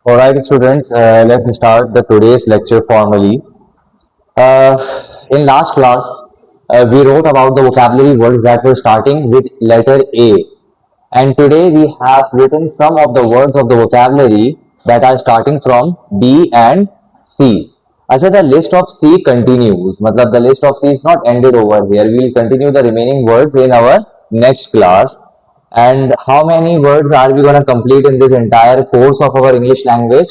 Alright, students, let's start the today's lecture formally. In last class, we wrote about the vocabulary words that were starting with letter A, and today we have written some of the words of the vocabulary that are starting from B and C. Actually, the list of C continues. Matlab, the list of C is not ended over here. We will continue the remaining words in our next class. And how many words are we going to complete in this entire course of our English language?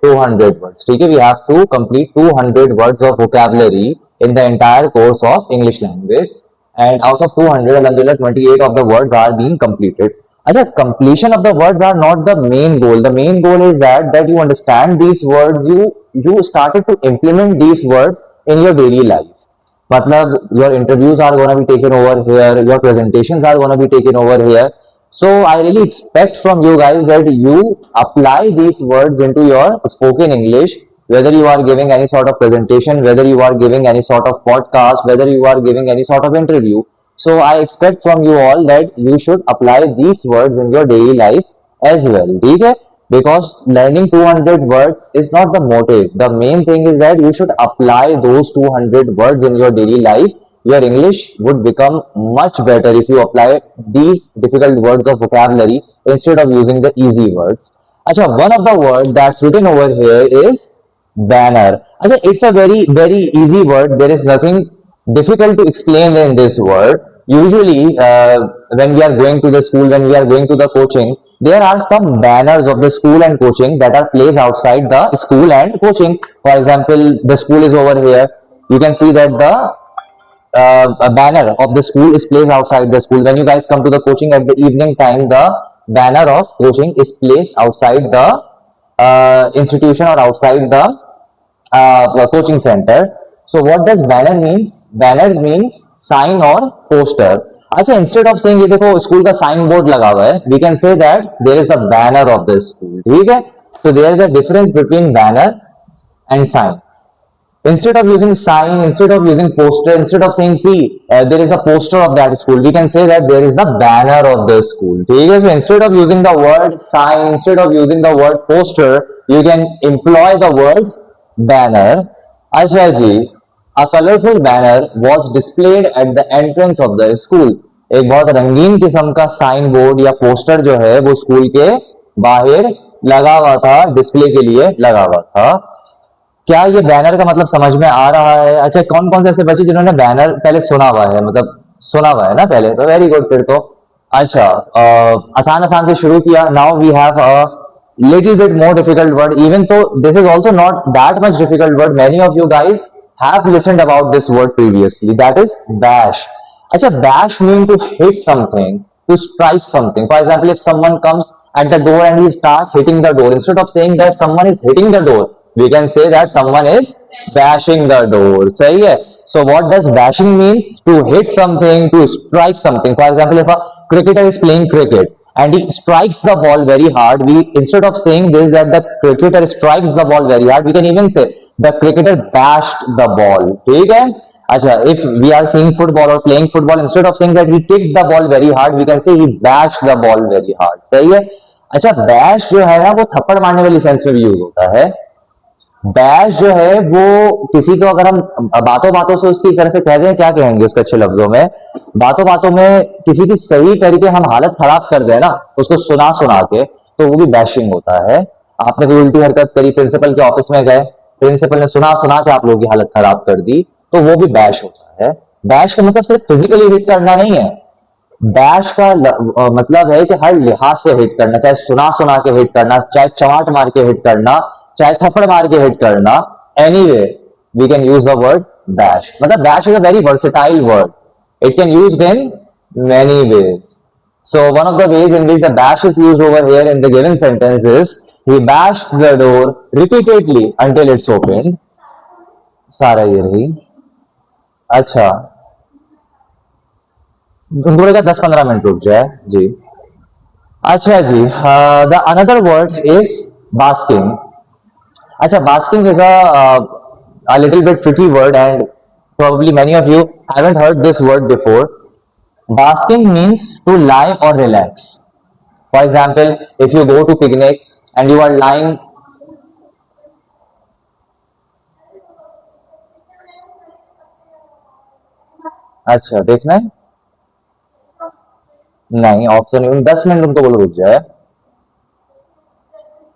200 words. ठीक है, we have to complete 200 words of vocabulary in the entire course of English language. And out of 200, alhamdulillah, 28 of the words are being completed. अच्छा, completion of the words are not the main goal. The main goal is that you understand these words, you started to implement these words in your daily life. Matlab, your interviews are going to be taken over here, your presentations are going to be taken over here. So I really expect from you guys that you apply these words into your spoken English, whether you are giving any sort of presentation, whether you are giving any sort of podcast, whether you are giving any sort of interview. So I expect from you all that you should apply these words in your daily life as well. ठीक है? Because learning 200 words is not the motive. The main thing is that you should apply those 200 words in your daily life. Your English would become much better if you apply these difficult words of vocabulary instead of using the easy words. Achha, one of the words that's written over here is banner. Achha, it's a very easy word. There is nothing difficult to explain in this word. Usually, when we are going to the school, when we are going to the coaching, there are some banners of the school and coaching that are placed outside the school and coaching. For example, the school is over here. You can see that the a banner of the school is placed outside the school. When you guys come to the coaching at the evening time, the banner of coaching is placed outside the institution or outside the coaching center. So what does banner means? Banner means sign or poster. अच्छा, instead of saying ये देखो school का sign board लगा हुआ है, we can say that there is the banner of the school. ठीक है, so there is a difference between banner and sign. Instead of using sign, instead of using poster, instead of saying see there is a poster of that school, we can say that there is the banner of the school. ठीक है, so instead of using the word sign, instead of using the word poster, you can employ the word banner. अच्छा जी, a colorful banner was displayed at the entrance of the school. एक बहुत रंगीन किस्म का sign board या poster जो है वो स्कूल के बाहर लगा हुआ था, डिस्प्ले के लिए लगा हुआ था. क्या ये बैनर का मतलब समझ में आ रहा है? अच्छा, कौन कौन से ऐसे बच्चे जिन्होंने बैनर पहले सुना हुआ है, मतलब सुना हुआ है ना पहले, तो वेरी गुड. फिर तो अच्छा, आसान आसान से शुरू किया. Now we have a little bit more difficult word, even though this is also not that much difficult word. Many of you guys have listened about this word previously. That is bash. Acha, bash means to hit something, to strike something. For example, if someone comes at the door and he starts hitting the door, instead of saying that someone is hitting the door, we can say that someone is bashing the door. सही है. So what does bashing means? To hit something, to strike something. For example, if a cricketer is playing cricket and he strikes the ball very hard, we instead of saying this that the cricketer strikes the ball very hard, we can even say the cricketer bashed the ball. ठीक है. अच्छा, if we are seeing football or playing football, instead of saying that he kicked the ball very hard, we can say he bashed the ball very hard. सही है. अच्छा, bash जो है ना वो थप्पड़ मारने वाली सेंस में भी यूज होता है. बैश जो है वो किसी को अगर हम बातों बातों से उसकी तरह से कह दें, क्या कहेंगे उसके अच्छे लफ्जों में, बातों बातों में किसी की सही करके हम हालत खराब कर दें ना, उसको सुना सुना के, तो वो भी बैशिंग होता है. आपने कोई उल्टी हरकत करी, प्रिंसिपल के ऑफिस में गए, प्रिंसिपल ने सुना सुना के आप लोगों की हालत खराब कर दी, तो वो भी बैश होता है. बैश का मतलब सिर्फ फिजिकली हिट करना नहीं है. बैश का मतलब है कि हर लिहाज से हिट करना, चाहे सुना सुना के हिट करना, चाहे चमाट मार के हिट करना, चाहे थप्पड़ मार के हिट करना. Anyway we can use the word bash. मतलब bash is a very versatile word. It can use in many ways. So one of the ways in which the bash is used over here in the given sentence is he bashed the door repeatedly until it's opened. सारा ये रही. अच्छा, थोड़ा का 10-15 minute रुक जाए जी. अच्छा जी, the another word is basking. अच्छा, basking is a little bit tricky word and probably many of you haven't heard this word before. Basking means to lie or relax. For example, if you go to picnic and you are lying अच्छा देखना है। नहीं option 10 minute तुमको बोलो रुक जाए।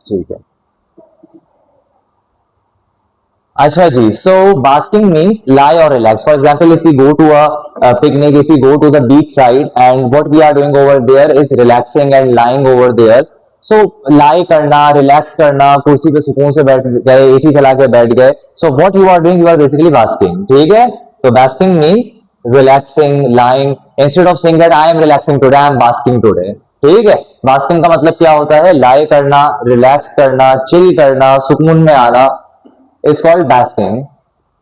ठीक है। अच्छा जी, so basking means lie or relax. For example, if we go to a picnic, if we go to the beach side, and what we are doing over there is relaxing and lying over there. So lie करना, relax करना, कुर्सी पे सुकून से बैठ गए, AC चला के बैठ गए. So what you are doing, you are basically basking. ठीक है? So basking means relaxing, lying. Instead of saying that I am relaxing today, I am basking today. ठीक है? बास्किंग का मतलब क्या होता है? लाई करना, रिलैक्स करना, चिल करना, सुकून में आना is called basking.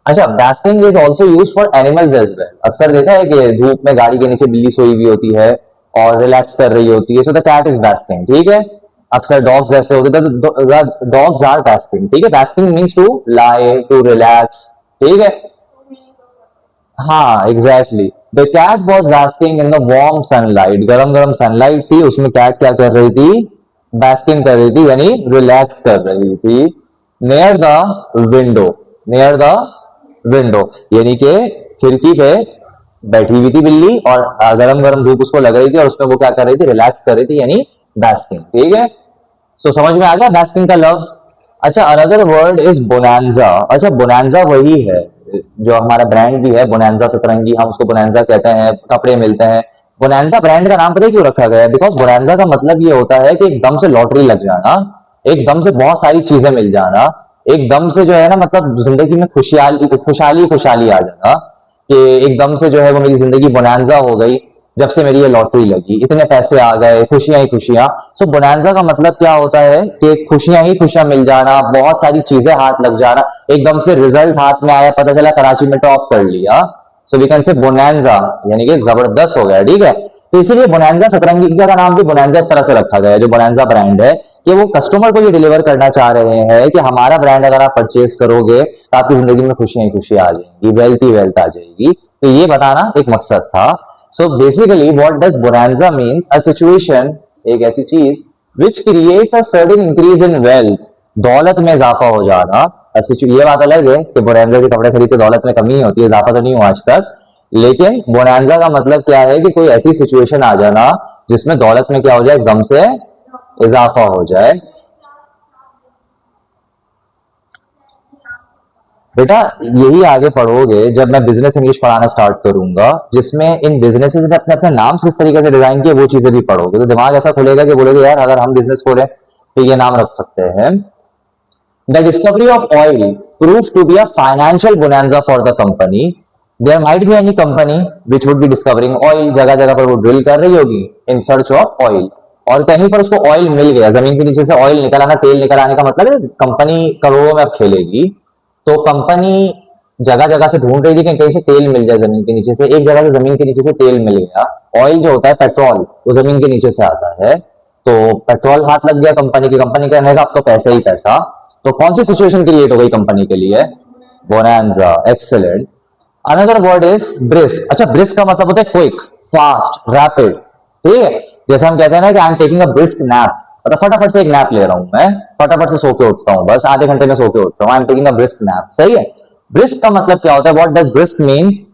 अच्छा basking is also used for animals as well. अक्सर देखा है कि धूप में गाड़ी के नीचे बिल्ली सोई हुई होती है और रिलैक्स कर रही होती है, so the cat is basking. ठीक है? अक्सर डॉग्स ऐसे होते हैं, तो डॉग्स आर basking. ठीक है? basking means to lie, to relax. ठीक है? हाँ exactly, the cat was basking in the warm sunlight. गरम गरम सनलाइट थी, उसमें कैट क्या कर रही थी? बास्किंग कर रही थी, यानी रिलैक्स कर रही थी. Near the window, near the window यानी कि खिड़की पे बैठी हुई थी बिल्ली और गरम गरम धूप उसको लग रही थी और उसमें वो क्या कर रही थी? रिलैक्स कर रही थी, यानी बास्किंग. ठीक है? सो समझ में आ गया बास्किंग का लफ्ज. अच्छा अनदर वर्ड इज बोनांजा. अच्छा बोनांजा वही है जो हमारा ब्रांड भी है, बोनांजा सतरंगी, हम उसको बोनांजा कहते हैं. कपड़े मिलते हैं. बोनांजा ब्रांड का नाम पता है क्यों रखा गया है? बिकॉज बोनांजा का मतलब ये होता है कि एकदम से लॉटरी लग जाना, एकदम से बहुत सारी चीजें मिल जाना, एकदम से जो है ना, मतलब जिंदगी में खुशहाली खुशहाली खुशहाली आ जाना, कि एकदम से जो है वो मेरी जिंदगी बोनांजा हो गई जब से मेरी ये लॉटरी लगी, इतने पैसे आ गए, खुशियां ही खुशियां. सो बोनांजा का मतलब क्या होता है कि खुशियां ही खुशियां मिल जाना, बहुत सारी चीजें हाथ लग जाना, एकदम से रिजल्ट हाथ में आया, पता चला कराची में टॉप कर लिया. So we can say bonanza, यानी कि जबरदस्त हो गया. ठीक है? तो इसीलिए बोनांजा सतरंगी का नाम भी बोनांजा इस तरह से रखा गया है, जो बोनांजा ब्रांड है, कि वो कस्टमर को ये डिलीवर करना चाह रहे हैं कि हमारा ब्रांड अगर आप परचेज करोगे तो आपकी जिंदगी में खुशियां ही खुशियां आ जाएंगी, वेल्थ ही वेल्थ आ जाएगी. तो ये बताना एक मकसद था. So basically what does bonanza means? A situation, एक ऐसी चीज which creates a sudden increase in wealth, दौलत में इजाफा हो जाना. ये बात अलग है कि बोनांजा के कपड़े खरीदते दौलत में कमी होती है, इजाफा तो नहीं हुआ आज तक, लेकिन बोनांजा का मतलब क्या है कि कोई ऐसी सिचुएशन आ जाना जिसमें दौलत में क्या हो जाए? एकदम से इजाफा हो जाए. बेटा यही आगे पढ़ोगे जब मैं बिजनेस इंग्लिश पढ़ाना स्टार्ट करूंगा, जिसमें इन बिजनेसेस ने अपने अपने नाम किस तरीके से डिजाइन किए वो चीजें भी पढ़ोगे, तो दिमाग ऐसा खुलेगा कि बोलोगे यार अगर हम बिजनेस खोलें तो ये नाम रख सकते हैं. The discovery of oil proves to be a financial bonanza for the company. There might be any company which would be discovering oil, जगह जगह पर वो ड्रिल कर रही होगी इन सर्च ऑफ ऑयल, और कहीं पर उसको ऑयल मिल गया, जमीन के नीचे से ऑयल निकल आना, तेल निकल आने का मतलब है कंपनी करोड़ों में अब खेलेगी. तो कंपनी जगह जगह से ढूंढ रही थी कि कहीं से तेल मिल जाए जमीन के नीचे से. एक जगह से जमीन के नीचे से तेल मिल गया. ऑयल जो होता है पेट्रोल, वो जमीन के नीचे से आता है. तो पेट्रोल हाथ लग गया कंपनी की, कंपनी कहने का अब तो पैसा ही पैसा. तो कौन सी सिचुएशन क्रिएट हो गई कंपनी के लिए? Bonanza. Excellent. Another word is brisk. अच्छा ब्रिस्क का मतलब होता है क्विक, फास्ट, रैपिड. ठीक है? जैसे हम कहते हैं ना कि I am taking a brisk nap, मतलब फटाफट से एक नैप ले रहा हूं मैं, फटाफट से सो के उठता हूं, बस आधे घंटे में सो के उठता हूं. I am taking a brisk nap. सही है? ब्रिस्क का मतलब क्या होता है? What does brisk means?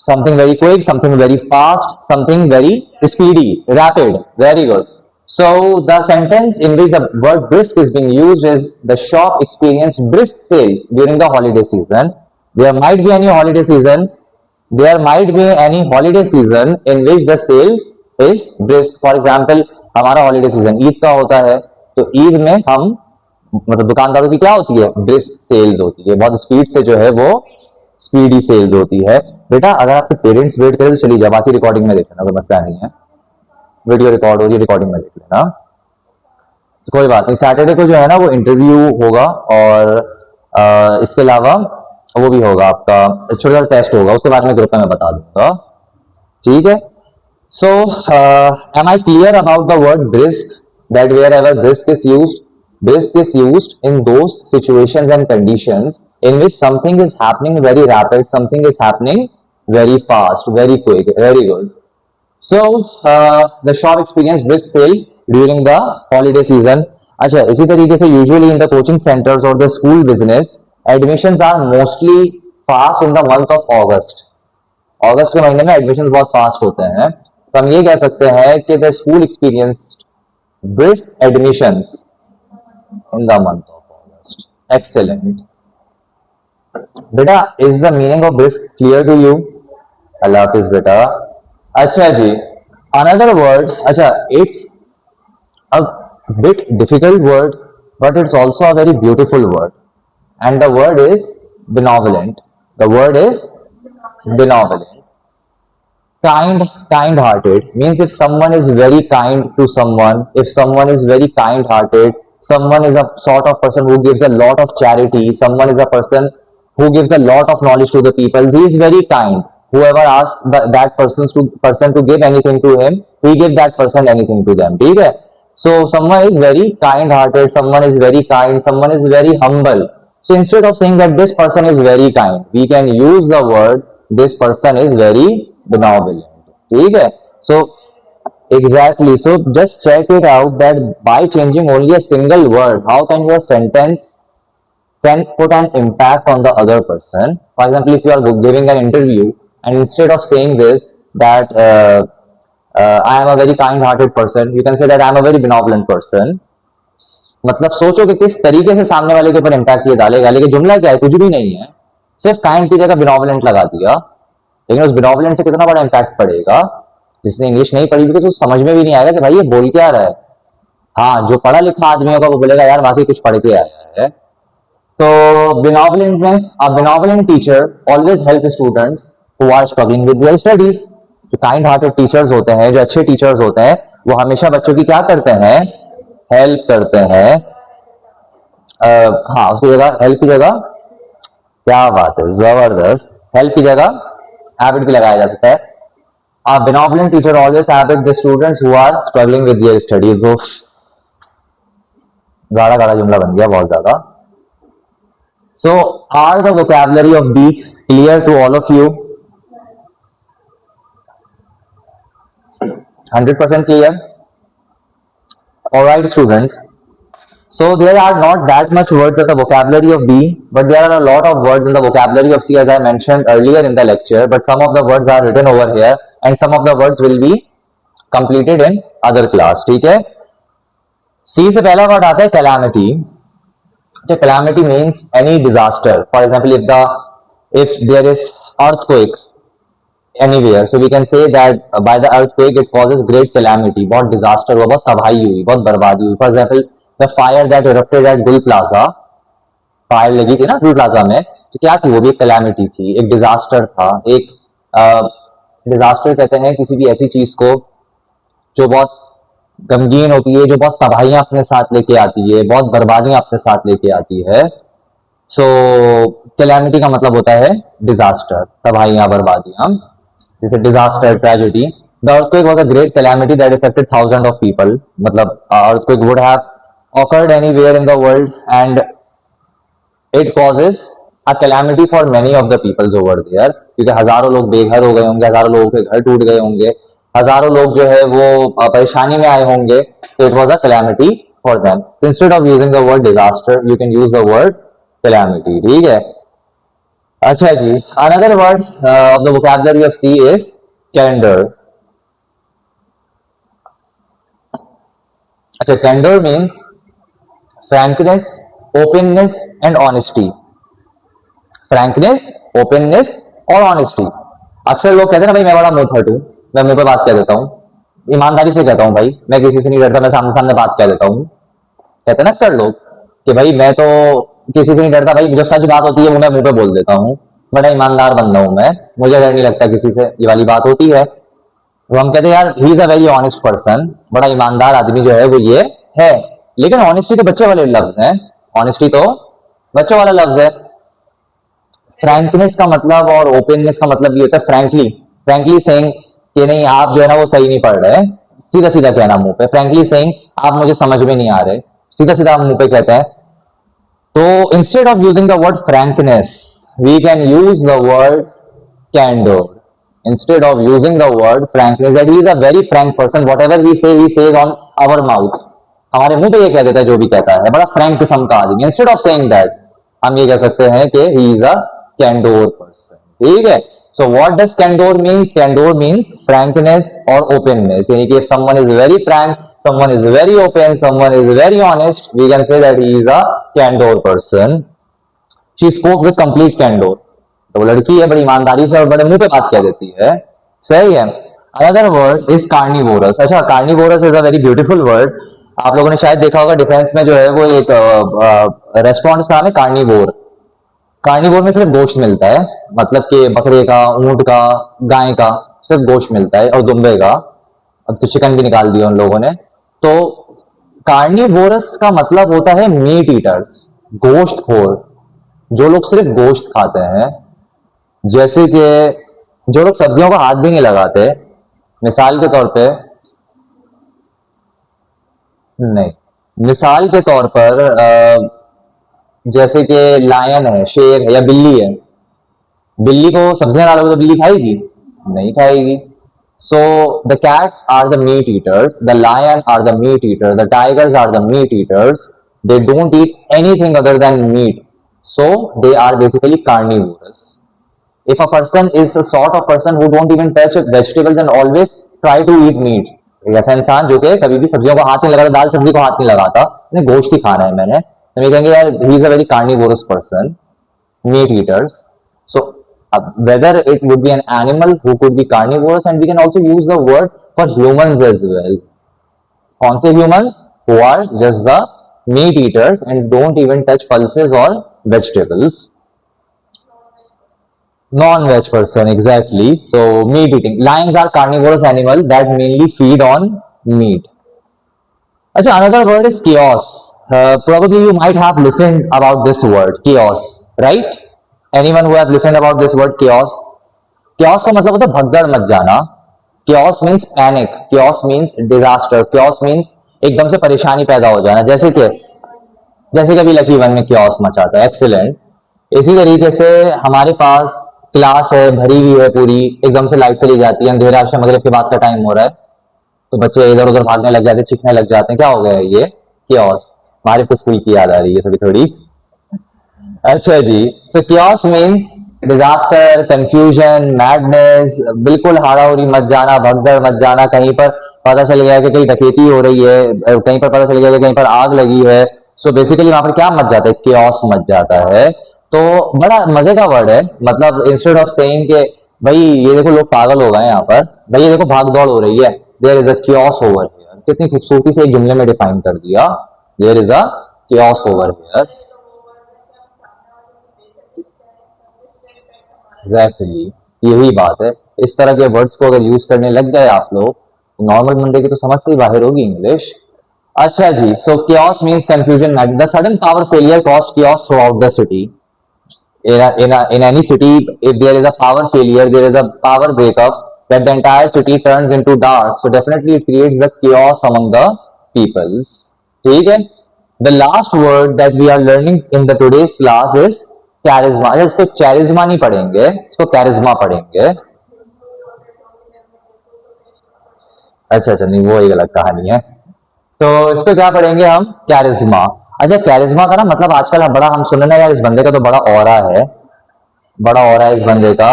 Something very quick, something very fast, something very speedy, rapid. Very good. So the sentence in which the word brisk is being used is the shop experienced brisk sales during the holiday season. There might be any holiday season. There might be any holiday season in which the sales is brisk. For example, हमारा holiday season Eid का होता है, तो ईद में हम मतलब दुकानदारों की क्या होती है? ब्रिस्क सेल्स होती है, बहुत स्पीड से जो है वो स्पीडी सेल्स होती है. बेटा अगर आपके पेरेंट्स वेट करें तो चलिए जा, बाकी रिकॉर्डिंग में देख लेना, कोई मसला नहीं है. वीडियो रिकॉर्ड हो रही है, रिकॉर्डिंग में देख लेना, तो कोई बात नहीं. सैटरडे को जो है ना वो इंटरव्यू होगा, और इसके अलावा वो भी होगा आपका छोटा टेस्ट होगा, उसके बाद में ग्रुप में मैं बता दूंगा. ठीक है? So am I clear about the word brisk? That wherever brisk is used in those situations and conditions in which something is happening very rapid, something is happening very fast, very quick. Very good. So the shop experienced brisk sale during the holiday season. अच्छा इसी तरीके से usually in the coaching centers or the school business, admissions are mostly fast in the month of August. अगस्त के महीने में admission बहुत fast होते हैं, तो हम ये कह सकते हैं कि the school experienced brisk admissions in the month of August. Excellent. बेटा, is the meaning of brisk clear to you? अल्लाह हाफिज बेटा. अच्छा जी, another word, अच्छा, it's a bit difficult word, but it's also a very beautiful word, and the word is benevolent. The word is benevolent. Kind hearted means if someone is very kind to someone, if someone is very kind hearted, someone is a sort of person who gives a lot of charity, someone is a person who gives a lot of knowledge to the people, he is very kind. Whoever asks that person to give anything to him, he gives that person anything to them. ठीक है? So someone is very kind hearted, someone is very kind, someone is very humble. So instead of saying that this person is very kind, we can use the word this person is very benevolent. ठीक है? So exactly. So just check it out that by changing only a single word, how can your sentence can put an impact on the other person. For example, if you are giving an interview and instead of saying this that I am a very kind-hearted person, you can say that I am a very benevolent person. मतलब सोचो कि किस तरीके से सामने वाले के ऊपर इम्पैक्ट ये डालेगा, लेकिन जुमला क्या है, कुछ भी नहीं है, सिर्फ काइंड की जगह बिनोवलेंट लगा दिया, लेकिन उस बिनोवलेंट से कितना बड़ा इम्पैक्ट पड़ेगा. जिसने इंग्लिश नहीं पढ़ी होगी तो समझ में भी नहीं आएगा कि भाई ये बोल क्या रहा है. हाँ, जो पढ़ा लिखा आदमी होगा वो बोलेगा यार वाकई कुछ पढ़ के आया है. तो benevolent में a benevolent teacher always help students who are struggling with their studies. जो काइंड हार्टेड टीचर्स होते हैं, जो अच्छे टीचर्स होते हैं, वो हमेशा बच्चों की क्या करते हैं, हेल्प करते हैं. हाँ, उसकी जगह हेल्प की जगह क्या बात है, जबरदस्त, हेल्प की जगह हैबिट भी लगाया जा सकता है. A benevolent teacher always habit the students who are struggling with their studies. तो गाढ़ा गाढ़ा जुमला बन गया बहुत ज्यादा. So are the vocabulary of B clear to all of you? 100% clear? Alright students. So there are not that much words in the vocabulary of B, but there are a lot of words in the vocabulary of C as I mentioned earlier in the lecture, but some of the words are written over here and some of the words will be completed in other class. ठीक है? C से पहला word आता है calamity. So calamity means any disaster. For example, if there is earthquake anywhere, so we can say that by the earthquake it causes great calamity. बहुत disaster हुआ, बहुत तबाही हुई, बहुत बर्बादी हुई. For example, the fire that erupted at Gul Plaza, fire लगी थी ना गुल प्लाजा में, तो क्या थी, वो भी एक कैलामिटी थी, एक डिजास्टर था. एक डिजास्टर कहते हैं किसी भी ऐसी चीज को जो बहुत गमगीन होती है, जो बहुत तबाहियां अपने साथ लेके आती है, बहुत बर्बादियां अपने साथ लेके आती है. सो कैलामिटी का मतलब होता है डिजास्टर, तबाहियां, बर्बादियां, जैसे disaster, tragedy. The earthquake was a great calamity that affected thousand of people. मतलब earthquake would have occurred anywhere in the world and it causes a calamity for many of the peoples over there, क्योंकि हजारों लोग बेघर हो गए होंगे, हजारों लोगों के घर टूट गए होंगे, हजारों लोग जो है वो परेशानी में आए होंगे. तो it was a calamity for them. Instead of using the word disaster you can use the word calamity. ठीक है? अच्छा जी, another word of the vocabulary of C is candour. अच्छा, candour means frankness, openness and honesty. Frankness, openness और honesty. अक्सर लोग कहते हैं ना भाई मैं बड़ा मुंहफट हूं, मैं मुंह पे बात कह देता हूँ, ईमानदारी से कहता हूँ भाई, मैं किसी से नहीं डरता, मैं सामने सामने बात कह देता हूँ. कहते हैं ना अक्सर लोग कि भाई मैं तो किसी से नहीं डरता भाई, जो सच बात होती है वो मैं मुंह पे बोल देता हूँ, बड़ा ईमानदार बंदा हूं मैं, मुझे डर नहीं लगता किसी से, ये वाली बात होती है. तो हम कहते हैं यार ही is a very honest person, बड़ा ईमानदार आदमी जो है वो ये है. लेकिन ऑनेस्टी तो बच्चे वाले लफ्ज है, ऑनेस्टी तो बच्चों वाला लफ्ज है. फ्रैंकनेस का मतलब और ओपननेस का मतलब ये होता है फ्रैंकली, फ्रैंकली सेइंग कि नहीं आप जो है ना वो सही नहीं पढ़ रहे, सीधा सीधा कहना मुंह पे. फ्रैंकली सेइंग आप मुझे समझ में नहीं आ रहे, सीधा सीधा आप मुंह पे कहते हैं. तो instead of using the word frankness we can use the word candour. Instead of using the word frankness, that he is a very frank person, whatever we say he says on our mouth. हमारे मुंह पे ये कह देता है जो भी कहता है, बड़ा फ्रैंक किस्म का आदमी. इंस्टेड ऑफ सेइंग दैट हम ये कह सकते हैं कि ही इज अ कैंडोर पर्सन. ठीक है? So what does candor means? Candor means frankness or openness. यानी कि if someone is very frank, someone is very open, someone is very honest, we can say that he is a candor person. She spoke with complete candor. तो वो लड़की है, बड़ी ईमानदारी से और बड़े मुंह पे बात कह देती है. सही है. Another word is carnivorous. अच्छा, carnivorous is a very beautiful word. आप लोगों ने शायद देखा होगा डिफेंस में जो है वो एक रेस्टोरेंट का नाम है कार्निवोर. कार्निवोर में सिर्फ गोश्त मिलता है, मतलब कि बकरे का, ऊंट का, गाय का सिर्फ गोश्त मिलता है और दुम्बे का. अब तो चिकन भी निकाल दिया उन लोगों ने. तो कार्निवोरस का मतलब होता है मीट ईटर्स, गोश्त खोर. जो लोग सिर्फ गोश्त खाते हैं, जैसे कि जो लोग सब्जियों का हाथ भी नहीं लगाते. मिसाल के तौर पे, नहीं, मिसाल के तौर पर जैसे कि लायन है, शेर है या बिल्ली है. बिल्ली को सब्जियां डालोगे तो बिल्ली खाएगी? नहीं खाएगी. So the cats are the meat eaters, the lion are the meat eater, the tigers are the meat eaters. They don't eat anything other than meat. So they are basically carnivores. If a person is a sort of person who don't even touch vegetables and always try to eat meat, ऐसा इंसान जो कि कभी भी सब्जियों को हाथ नहीं लगाता, दाल सब्जी को हाथ नहीं लगाता, मैंने गोश्त ही खाना है मैंने, तो मैं कहेंगे यार he is a very carnivorous person, meat eaters. So whether it would be an animal who could be carnivorous, and we can also use the word for humans as well. कौन से humans? Who are just the meat eaters and don't even touch pulses or vegetables. Non-veg person, exactly. So meat eating. Lions are carnivorous animals that mainly feed on meat. Achha, another word is chaos. Probably you might have listened about this word, chaos, right? Anyone who have listened about this word, chaos? Chaos का मतलब होता है भगदड़ much जाना. Chaos means panic. Chaos means disaster. Chaos means एकदम से परेशानी पैदा हो जाना. जैसे कि अभी लकी वन में chaos मचा था. एक्सीलेंट. इसी तरीके से हमारे पास क्लास है, भरी हुई है पूरी, एकदम से लाइट चली जाती है, अंधेरा, मगरिब के बाद का टाइम हो रहा है, तो बच्चे इधर उधर भागने लग जाते हैं, चीखने लग जाते हैं. क्या हो गया है? ये chaos. हमारे को स्कूल की याद आ रही है थोड़ी थोड़ी. अच्छा जी. सो chaos means disaster, confusion, madness. बिल्कुल हाड़ाहुड़ी मच जाना, भगदड़ मच जाना. कहीं पर पता चल गया कि कहीं डकैती हो रही है, कहीं पर पता चल गया कि कहीं पर आग लगी है. सो बेसिकली वहां पर क्या मच जाता है? chaos मच जाता है. तो बड़ा मजे का वर्ड है. मतलब इंस्टेड ऑफ सेइंग के भाई ये देखो लोग पागल हो गए यहाँ पर, भाई ये देखो भाग दौड़ हो रही है, there is a chaos over here. कितनी खूबसूरती से एक जुमले में डिफाइन कर दिया. There is a chaos over here. Exactly, यही बात है. इस तरह के वर्ड्स को अगर यूज करने लग गए आप लोग, नॉर्मल बंदे की तो समझ से ही बाहर होगी इंग्लिश. अच्छा जी. सो chaos means confusion. The sudden power failure caused chaos throughout the city. In any city, if there is a power failure, there is a power breakup, that the entire city turns into dark. So definitely it creates the chaos among the peoples. ठीक है. The last word that we are learning in the today's class is charisma. इसको charisma नहीं पढ़ेंगे, इसको charisma पढ़ेंगे. अच्छा, नहीं वो एक अलग कहानी है. तो इसको क्या पढ़ेंगे हम? कैरिज्मा. अच्छा, कैरिज्मा का ना मतलब आजकल बड़ा हम सुन रहे हैं यार, इस बंदे का तो बड़ा ऑरा है, बड़ा ऑरा है इस बंदे का.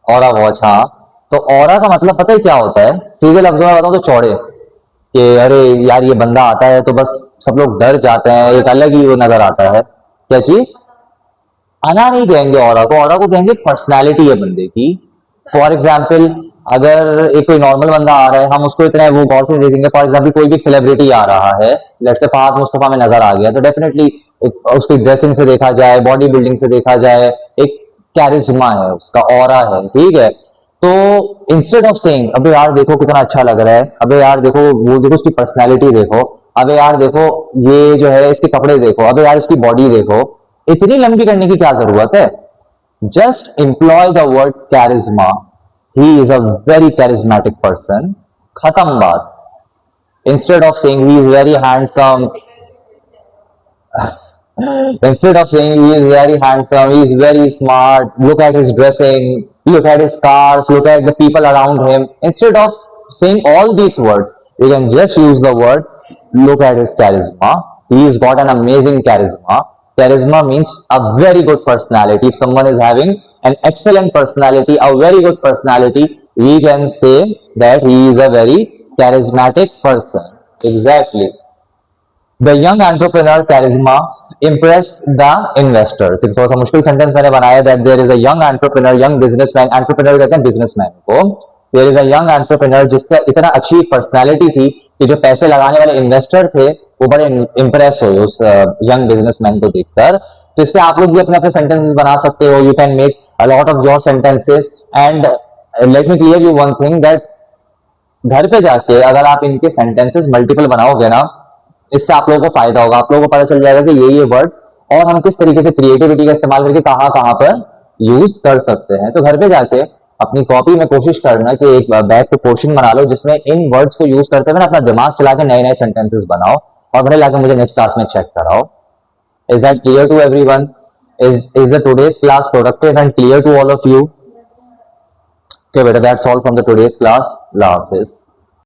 Aura watch. हाँ, तो ऑरा का मतलब पता है क्या होता है? सीधे लफ्जों में बताऊं तो चौड़े, कि अरे यार ये बंदा आता है तो बस सब लोग डर जाते हैं, एक अलग ही वो नजर आता है. क्या चीज? आना नहीं कहेंगे ऑरा को, ऑरा को कहेंगे पर्सनैलिटी है बंदे की. फॉर एग्जाम्पल, अगर एक कोई नॉर्मल बंदा आ रहा है, हम उसको इतना वो गौर से देखेंगे. फॉर एग्जाम्पल कोई भी सेलिब्रिटी आ रहा है, लेट्स से फहद मुस्तफा में नजर आ गया, तो डेफिनेटली उसकी ड्रेसिंग से देखा जाए, बॉडी बिल्डिंग से देखा जाए, एक कैरिज्मा है उसका, ऑरा है. ठीक है. तो इंस्टेड ऑफ सेइंग अबे यार देखो कितना अच्छा लग रहा है, अबे यार देखो वो देखो उसकी पर्सनैलिटी देखो, अबे यार देखो ये जो है इसके कपड़े देखो, अबे यार इसकी बॉडी देखो, इतनी लंबी करने की क्या जरूरत है? Just employ the word charisma. He is a very charismatic person. खत्म बात. Instead of saying he is very handsome, instead of saying he is very handsome, he is very smart, look at his dressing, look at his cars, look at the people around him. Instead of saying all these words, you can just use the word look at his charisma. He has got an amazing charisma. Charisma means a very good personality. If someone is having an excellent personality, a very good personality. We can say that he is a very charismatic person. Exactly. The young entrepreneur charisma impressed the investors. एक थोड़ा सा मुश्किल sentence मैंने बनाया that there is a young entrepreneur, young businessman, entrepreneur कहते हैं businessman को. There is a young entrepreneur जिसका इतना अच्छी पर्सनालिटी थी कि जो पैसे लगाने वाले इन्वेस्टर थे वो बड़े इम्प्रेस हुए उस यंग बिजनेसमैन को देखकर. तो इससे आप लोग भी अपने अपने सेंटेंसेस बना सकते हो. You can make a lot of your sentences and let me clear you one thing that घर पे जाके अगर आप इनके सेंटेंसेस मल्टीपल बनाओगे ना, इससे आप लोगों को फायदा होगा. आप लोगों को पता चल जाएगा कि ये वर्ड और हम किस तरीके से क्रिएटिविटी का इस्तेमाल करके कहाँ कहाँ पर यूज कर सकते हैं. तो घर पे जाके अपनी कॉपी में कोशिश करना कि एक बैक पे पोर्शन बना लो जिसमें इन वर्ड्स को यूज करते हुए अपना दिमाग चला के नए नए सेंटेंसेस बनाओ और फिर लाके मुझे नेक्स्ट क्लास में चेक कराओ. Is that clear to everyone? Is the today's class productive and clear to all of you? Okay, बेटा, that's all from the today's class. Allah Hafiz.